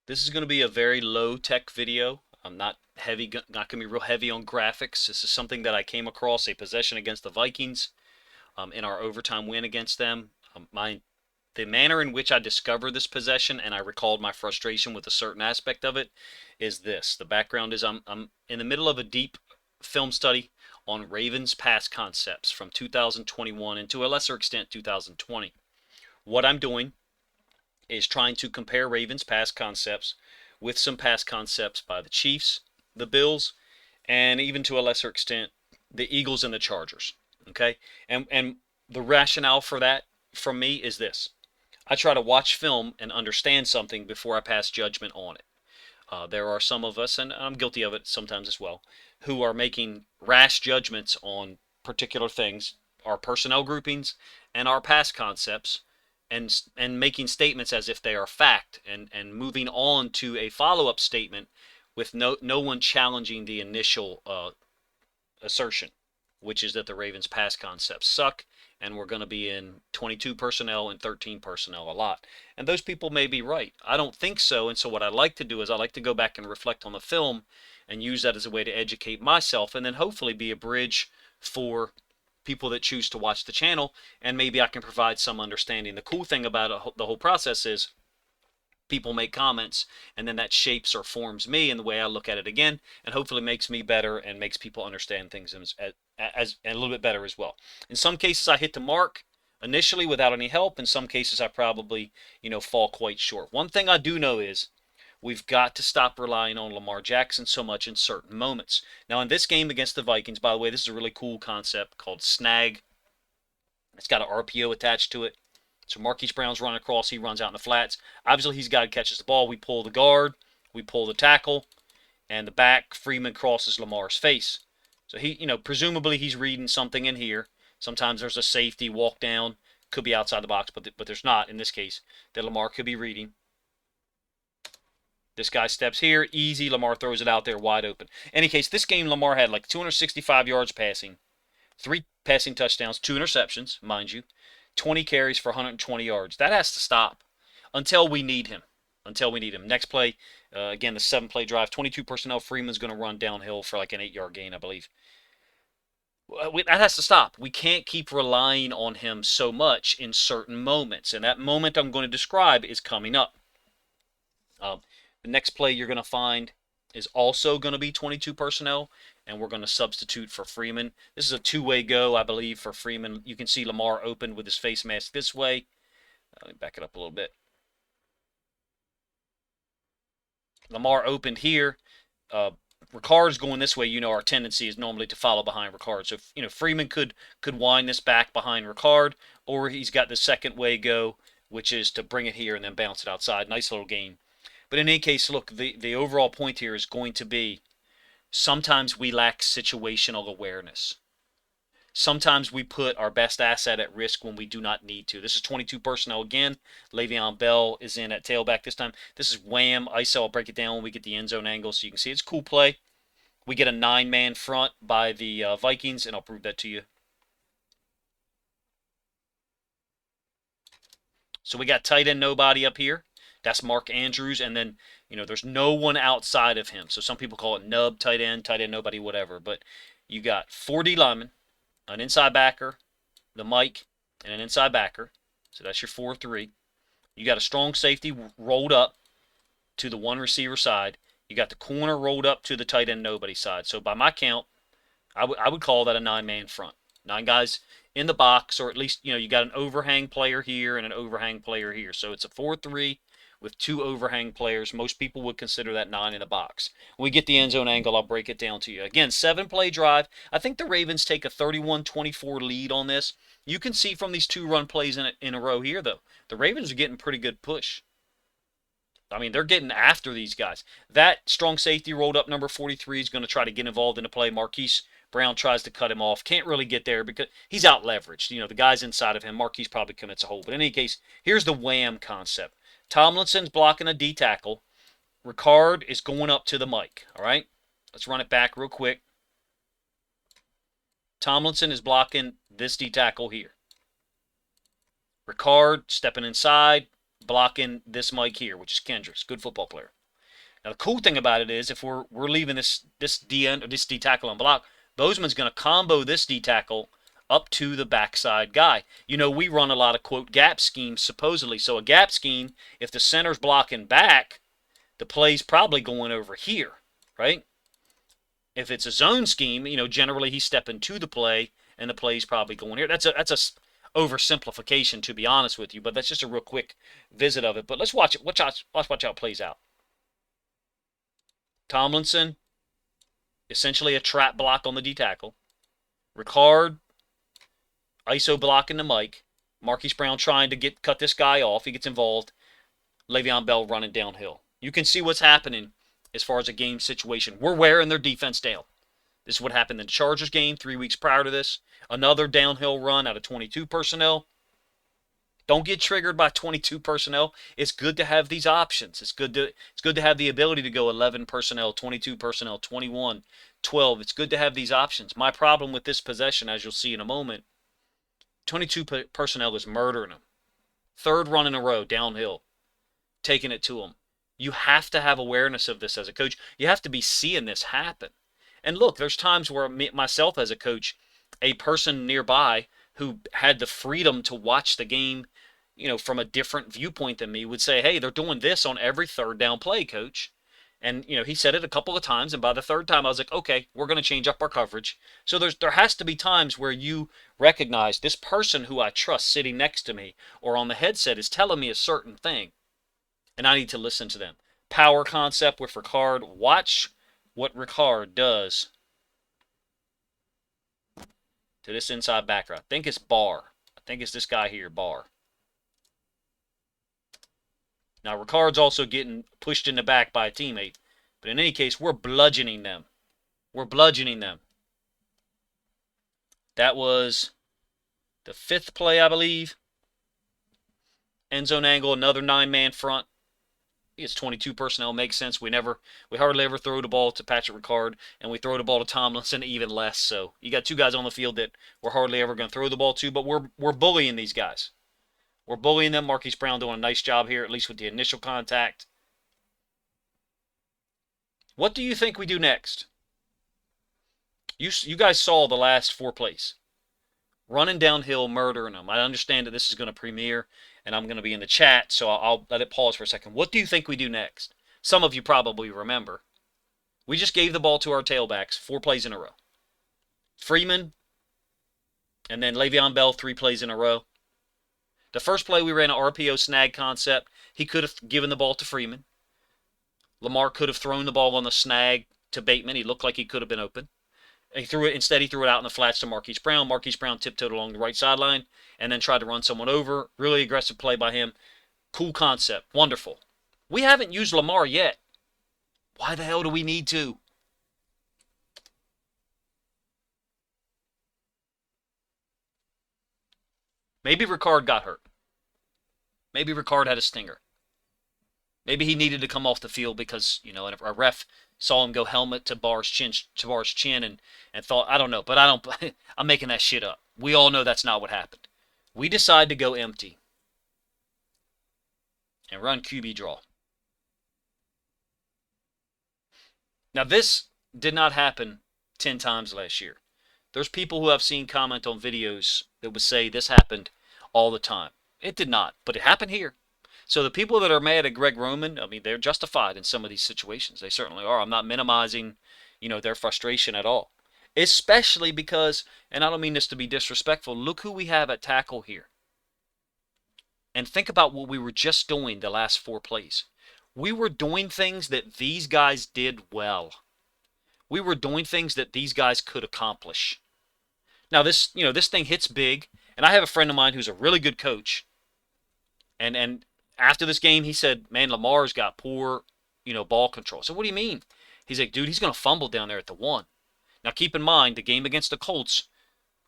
This is going to be a very low tech video. I'm not heavy, not going to be real heavy on graphics. This is something that I came across, a possession against the Vikings in our overtime win against them. The manner in which I discovered this possession and I recalled my frustration with a certain aspect of it is this. The background is I'm in the middle of a deep film study on Ravens pass concepts from 2021 and to a lesser extent 2020. What I'm doing is trying to compare Ravens pass concepts with some pass concepts by the Chiefs, the Bills, and even to a lesser extent the Eagles and the Chargers. Okay? And the rationale for that from me is this. I try to watch film and understand something before I pass judgment on it. There are some of us, and I'm guilty of it sometimes as well, who are making rash judgments on particular things, our personnel groupings, and our pass concepts, and making statements as if they are fact, and moving on to a follow-up statement with no one challenging the initial assertion, which is that the Ravens pass concepts suck and we're going to be in 22 personnel and 13 personnel a lot. And those people may be right. I don't think so. And so what I like to do is I like to go back and reflect on the film and use that as a way to educate myself and then hopefully be a bridge for people that choose to watch the channel, and maybe I can provide some understanding. The cool thing about the whole process is people make comments and then that shapes or forms me in the way I look at it again, and hopefully makes me better and makes people understand things as a little bit better as well. In some cases I hit the mark initially without any help. In some cases I probably fall quite short. One thing I do know is we've got to stop relying on Lamar Jackson so much in certain moments. Now in this game against the Vikings, by the way, this is a really cool concept called snag. It's got an RPO attached to it. So Marquise Brown's running across. He runs out in the flats. Obviously, he's got to catches the ball. We pull the guard. We pull the tackle. And the back, Freeman crosses Lamar's face. So presumably he's reading something in here. Sometimes there's a safety walk down. Could be outside the box, but there's not in this case. That Lamar could be reading. This guy steps here. Easy. Lamar throws it out there wide open. In any case, this game Lamar had like 265 yards passing. 3 passing touchdowns, 2 interceptions, mind you. 20 carries for 120 yards. That has to stop until we need him. Next play, again, the 7-play drive, 22 personnel. Freeman's going to run downhill for like an 8-yard gain, I believe. That has to stop. We can't keep relying on him so much in certain moments. And that moment I'm going to describe is coming up. The next play you're going to find is also going to be 22 personnel, and we're going to substitute for Freeman. This is a two-way go, I believe, for Freeman. You can see Lamar opened with his face mask this way. Let me back it up a little bit. Lamar opened here. Ricard's going this way. Our tendency is normally to follow behind Ricard. So, Freeman could wind this back behind Ricard, or he's got the second way go, which is to bring it here and then bounce it outside. Nice little game. But in any case, look, the overall point here is going to be sometimes we lack situational awareness. Sometimes we put our best asset at risk when we do not need to. This is 22 personnel again. Le'Veon Bell is in at tailback this time. This is wham, ISO. I'll break it down when we get the end zone angle so you can see it's a cool play. We get a 9-man front by the Vikings, and I'll prove that to you. So we got tight end nobody up here. That's Mark Andrews, and then, there's no one outside of him. So some people call it nub tight end nobody, whatever. But you got 4 D linemen, an inside backer, the Mike, and an inside backer. So that's your 4-3. You got a strong safety rolled up to the one receiver side. You got the corner rolled up to the tight end nobody side. So by my count, I would call that a 9-man front. 9 guys in the box, or at least, you got an overhang player here and an overhang player here. So it's a 4-3 with 2 overhang players. Most people would consider that 9 in the box. When we get the end zone angle, I'll break it down to you. Again, 7-play drive. I think the Ravens take a 31-24 lead on this. You can see from these 2 run plays in a row here, though, the Ravens are getting pretty good push. I mean, they're getting after these guys. That strong safety rolled up number 43 is going to try to get involved in the play. Marquise Brown tries to cut him off. Can't really get there because he's out leveraged. The guy's inside of him. Marquise probably commits a hold. But in any case, here's the wham concept. Tomlinson's blocking a D tackle. Ricard is going up to the mic. All right? Let's run it back real quick. Tomlinson is blocking this D tackle here. Ricard stepping inside, blocking this mic here, which is Kendricks. Good football player. Now the cool thing about it is if we're leaving this D end or this D tackle on block, Bozeman's going to combo this D tackle up to the backside guy. You know, we run a lot of quote gap schemes supposedly. So a gap scheme, if the center's blocking back, the play's probably going over here, right? If it's a zone scheme, you know, generally he's stepping to the play and the play's probably going here. That's a oversimplification, to be honest with you, but that's just a real quick visit of it. But let's watch it. Watch how it plays out. Tomlinson, essentially a trap block on the D tackle. Ricard, ISO blocking the Mike. Marquise Brown trying to cut this guy off. He gets involved. Le'Veon Bell running downhill. You can see what's happening as far as a game situation. We're wearing their defense down. This is what happened in the Chargers game 3 weeks prior to this. Another downhill run out of 22 personnel. Don't get triggered by 22 personnel. It's good to have these options. It's good to have the ability to go 11 personnel, 22 personnel, 21, 12. It's good to have these options. My problem with this possession, as you'll see in a moment, 22 personnel is murdering them. Third run in a row, downhill, taking it to them. You have to have awareness of this as a coach. You have to be seeing this happen. And look, there's times where myself as a coach, a person nearby who had the freedom to watch the game, you know, from a different viewpoint than me would say, hey, they're doing this on every third down play, coach. And, you know, he said it a couple of times, and by the third time I was like, okay, we're going to change up our coverage. So there has to be times where you recognize this person who I trust sitting next to me or on the headset is telling me a certain thing, and I need to listen to them. Power concept with Ricard. Watch what Ricard does to this inside backer. I think it's Barr. I think it's this guy here, Barr. Now, Ricard's also getting pushed in the back by a teammate. But in any case, we're bludgeoning them. We're bludgeoning them. That was the 5th play, I believe. End zone angle, another 9-man front. It's 22 personnel, makes sense. We hardly ever throw the ball to Patrick Ricard, and we throw the ball to Tomlinson even less. So you got 2 guys on the field that we're hardly ever going to throw the ball to, but we're bullying these guys. We're bullying them. Marquise Brown doing a nice job here, at least with the initial contact. What do you think we do next? You guys saw the last 4 plays. Running downhill, murdering them. I understand that this is going to premiere, and I'm going to be in the chat, so I'll let it pause for a second. What do you think we do next? Some of you probably remember. We just gave the ball to our tailbacks 4 plays in a row. Freeman, and then Le'Veon Bell 3 plays in a row. The first play we ran an RPO snag concept. He could have given the ball to Freeman. Lamar could have thrown the ball on the snag to Bateman. He looked like he could have been open. Instead, he threw it out in the flats to Marquise Brown. Marquise Brown tiptoed along the right sideline and then tried to run someone over. Really aggressive play by him. Cool concept. Wonderful. We haven't used Lamar yet. Why the hell do we need to? Maybe Ricard got hurt. Maybe Ricard had a stinger. Maybe he needed to come off the field because, you know, a ref saw him go helmet to Barr's chin and thought, I don't know, but I'm making that shit up. We all know that's not what happened. We decide to go empty and run QB draw. Now, this did not happen 10 times last year. There's people who I've seen comment on videos that would say this happened all the time. It did not, but it happened here. So the people that are mad at Greg Roman, I mean, they're justified in some of these situations. They certainly are. I'm not minimizing, you know, their frustration at all. Especially because, and I don't mean this to be disrespectful, look who we have at tackle here. And think about what we were just doing the last 4 plays. We were doing things that these guys did well. We were doing things that these guys could accomplish. Now this thing hits big, and I have a friend of mine who's a really good coach. And after this game, he said, man, Lamar's got poor, ball control. So what do you mean? He's like, dude, he's going to fumble down there at the 1. Now keep in mind, the game against the Colts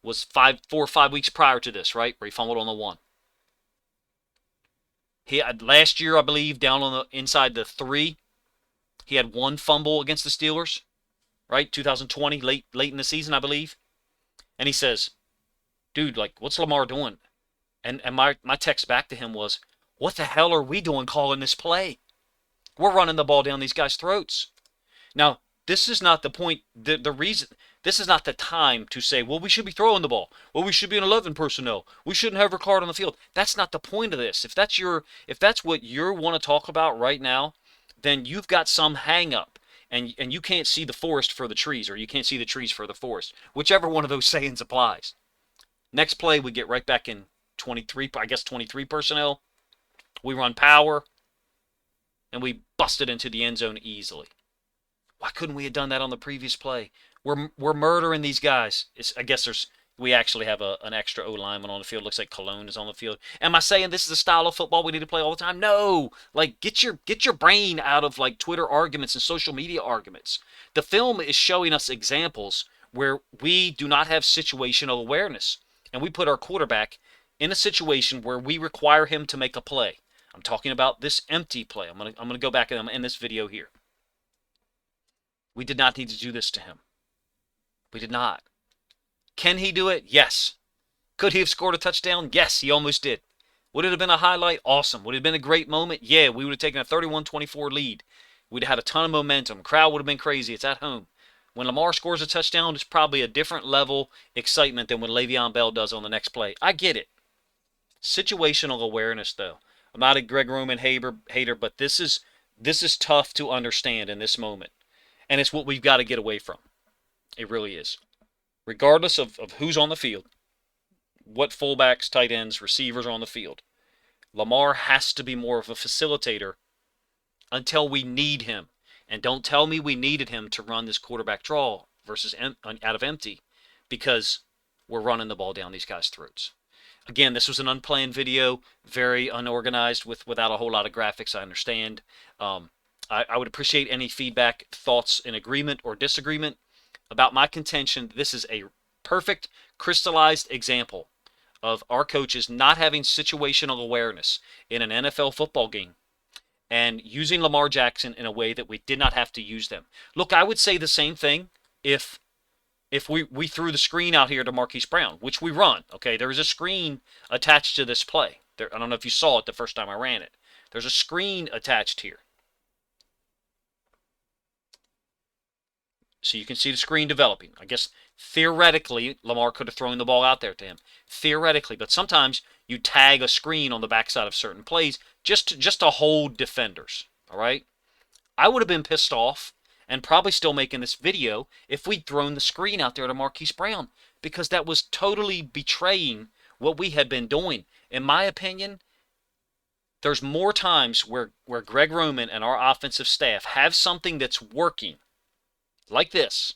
was 4 or 5 weeks prior to this, right? Where he fumbled on the 1. He had last year, I believe, down on the inside the 3. He had 1 fumble against the Steelers, right? 2020, late in the season, I believe. And he says, dude, what's Lamar doing? And my text back to him was, what the hell are we doing calling this play? We're running the ball down these guys' throats. Now, this is not the point. The reason this is not the time to say, well, we should be throwing the ball. Well, we should be in 11 personnel. We shouldn't have Ricard on the field. That's not the point of this. If that's what you want to talk about right now, then you've got some hang up. And you can't see the forest for the trees, or you can't see the trees for the forest. Whichever one of those sayings applies. Next play, we get right back in 23 personnel. We run power, and we busted into the end zone easily. Why couldn't we have done that on the previous play? We're murdering these guys. I guess we actually have an extra O lineman on the field. Looks like Cologne is on the field. Am I saying this is a style of football we need to play all the time? No. Like, get your brain out of like Twitter arguments and social media arguments. The film is showing us examples where we do not have situational awareness, and we put our quarterback in a situation where we require him to make a play. I'm talking about this empty play. I'm gonna go back and I'm in this video here. We did not need to do this to him. We did not. Can he do it? Yes. Could he have scored a touchdown? Yes, he almost did. Would it have been a highlight? Awesome. Would it have been a great moment? Yeah, we would have taken a 31-24 lead. We'd have had a ton of momentum. Crowd would have been crazy. It's at home. When Lamar scores a touchdown, it's probably a different level excitement than when Le'Veon Bell does on the next play. I get it. Situational awareness, though. I'm not a Greg Roman hater, but this is tough to understand in this moment. And it's what we've got to get away from. It really is. Regardless of who's on the field, what fullbacks, tight ends, receivers are on the field, Lamar has to be more of a facilitator until we need him. And don't tell me we needed him to run this quarterback draw versus out of empty, because we're running the ball down these guys' throats. Again, this was an unplanned video, very unorganized without a whole lot of graphics, I understand. I would appreciate any feedback, thoughts in agreement or disagreement about my contention. This is a perfect, crystallized example of our coaches not having situational awareness in an NFL football game and using Lamar Jackson in a way that we did not have to use them. Look, I would say the same thing if we threw the screen out here to Marquise Brown, which we run. Okay, there is a screen attached to this play. I don't know if you saw it the first time I ran it. There's a screen attached here. So you can see the screen developing. I guess theoretically, Lamar could have thrown the ball out there to him. Theoretically, but sometimes you tag a screen on the backside of certain plays just to hold defenders. All right? I would have been pissed off and probably still making this video if we'd thrown the screen out there to Marquise Brown, because that was totally betraying what we had been doing. In my opinion, there's more times where Greg Roman and our offensive staff have something that's working like this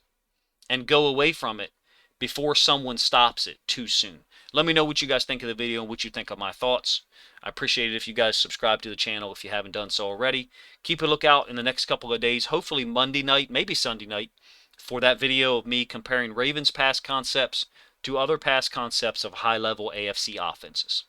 and go away from it before someone stops it too soon. Let me know what you guys think of the video and what you think of my thoughts. I appreciate it if you guys subscribe to the channel if you haven't done so already. Keep a lookout in the next couple of days, hopefully Monday night, maybe Sunday night, for that video of me comparing Ravens pass concepts to other pass concepts of high-level AFC offenses.